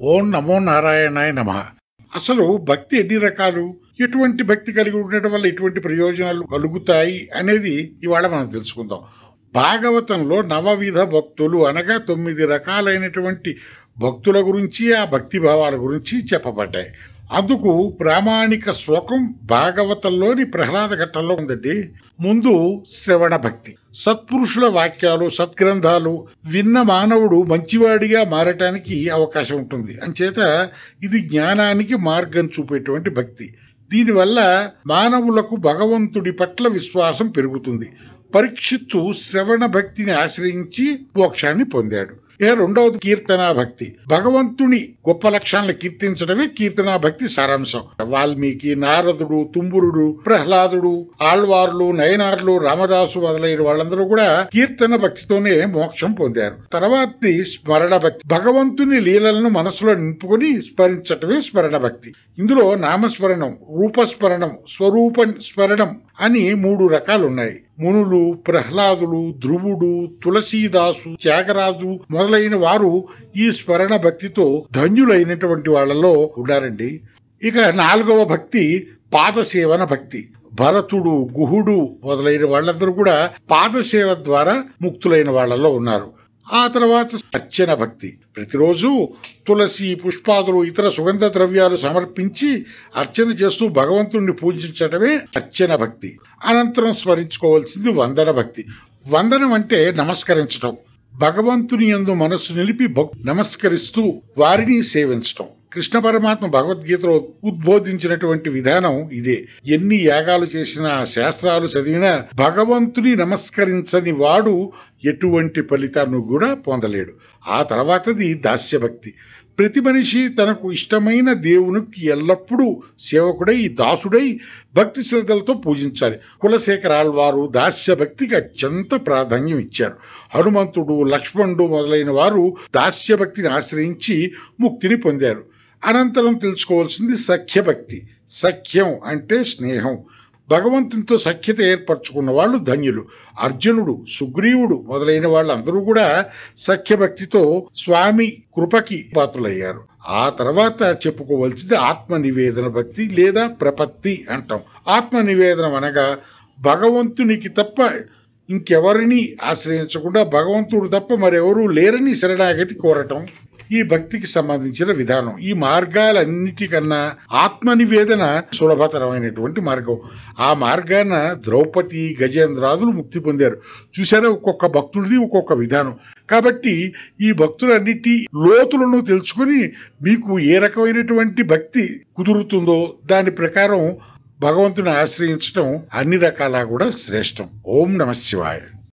ఓం నమో నారాయణాయ నమః. అసలు భక్తి ఎన్ని రకాలు, ఎటువంటి భక్తి కలిగి ఉండటం వల్ల ఎటువంటి ప్రయోజనాలు కలుగుతాయి అనేది ఇవాళ మనం తెలుసుకుందాం. భాగవతంలో నవవిధ భక్తులు అనగా 9 రకాలైనటువంటి భక్తుల గురించి, ఆ భక్తి భావాల గురించి చెప్పబడ్డాయి. అందుకు ప్రామాణిక శ్లోకం భాగవతంలోని ప్రహ్లాద ఘట్టంలో ఉందండి. ముందు శ్రవణ భక్తి. సత్పురుషుల వాక్యాలు, సద్గ్రంథాలు విన్న మానవుడు మంచివాడిగా మారటానికి అవకాశం ఉంటుంది. అంచేత ఇది జ్ఞానానికి మార్గం చూపేటువంటి భక్తి. దీనివల్ల మానవులకు భగవంతుడి పట్ల విశ్వాసం పెరుగుతుంది. పరీక్షిత్తు శ్రవణ భక్తిని ఆశ్రయించి మోక్షాన్ని పొందాడు. రెండవది కీర్తనా భక్తి. భగవంతుని గొప్ప లక్షణాలను కీర్తించడమే కీర్తనా భక్తి సారాంశం. వాల్మీకి, నారదుడు, తుంబురుడు, ప్రహ్లాదుడు, ఆళ్వార్లు, నయనార్లు, రామదాసు మొదలైన వాళ్ళందరూ కూడా కీర్తన భక్తితోనే మోక్షం పొందారు. తర్వాతది స్మరణ భక్తి. భగవంతుని లీలలను మనసులో నింపుకొని స్మరించటమే స్మరణ భక్తి. ఇందులో నామస్మరణం, రూపస్మరణం, స్వరూప స్మరణం అని 3 రకాలున్నాయి. మునులు, ప్రహ్లాదులు, ధ్రువుడు, తులసీదాసు, త్యాగరాజు మొదలైన వారు ఈ స్మరణ భక్తితో ధన్యులైనటువంటి వాళ్ళలో ఉన్నారండి. ఇక 4వ భక్తి పాదసేవన భక్తి. భరతుడు, గుహుడు మొదలైన వాళ్ళందరూ కూడా పాదసేవ ద్వారా ముక్తులైన వాళ్ళలో ఉన్నారు. ఆ తర్వాత అర్చన భక్తి. ప్రతిరోజు తులసి, పుష్పాదులు, ఇతర సుగంధ ద్రవ్యాలు సమర్పించి అర్చన చేస్తూ భగవంతుణ్ణి పూజించటమే అర్చన భక్తి. అనంతరం స్మరించుకోవాల్సింది వందన భక్తి. వందనం అంటే నమస్కరించటం. భగవంతుని యందు మనస్సు నిలిపి నమస్కరిస్తూ వారిని సేవించటం. కృష్ణ పరమాత్మ భగవద్గీతలో ఉద్బోధించినటువంటి విధానం ఇదే. ఎన్ని యాగాలు చేసినా, శాస్త్రాలు చదివినా భగవంతుని నమస్కరించని వాడు ఎటువంటి ఫలితాన్ని కూడా పొందలేడు. ఆ తర్వాతది దాస్యభక్తి. ప్రతి మనిషి తనకు ఇష్టమైన దేవునికి ఎల్లప్పుడూ సేవకుడై, దాసుడై భక్తి శ్రద్ధలతో పూజించాలి. కులశేఖరాళ్వారు దాస్య భక్తికి అత్యంత ప్రాధాన్యం ఇచ్చారు. హనుమంతుడు, లక్ష్మణుడు మొదలైన వారు దాస్య భక్తిని ఆశ్రయించి ముక్తిని పొందారు. అనంతరం తెలుసుకోవాల్సింది సఖ్యభక్తి. సఖ్యం అంటే స్నేహం. భగవంతునితో సఖ్యత ఏర్పరచుకున్న వాళ్ళు ధన్యులు. అర్జునుడు, సుగ్రీవుడు మొదలైన వాళ్ళందరూ కూడా సఖ్యభక్తితో స్వామి కృపకి పాత్రులయ్యారు. ఆ తర్వాత చెప్పుకోవాల్సింది ఆత్మ నివేదన భక్తి లేదా ప్రపత్తి అంటాం. ఆత్మ నివేదనం అనగా భగవంతునికి తప్ప ఇంకెవరిని ఆశ్రయించకుండా భగవంతుడు తప్ప మరెవరూ లేరని శరణాగతి కోరటం ఈ భక్తికి సంబంధించిన విధానం. ఈ మార్గాలన్నిటికన్నా ఆత్మ నివేదన సులభతరమైనటువంటి మార్గం. ఆ మార్గాన ద్రౌపది, గజేంద్రాదులు ముక్తి పొందారు. చూసారా, ఒక్కొక్క భక్తుడిది ఒక్కొక్క విధానం. కాబట్టి ఈ భక్తులన్నిటి లోతులను తెలుసుకుని మీకు ఏ రకమైనటువంటి భక్తి కుదురుతుందో దాని ప్రకారం భగవంతుని ఆశ్రయించడం అన్ని రకాలా కూడా శ్రేష్టం. ఓం నమః శివాయ.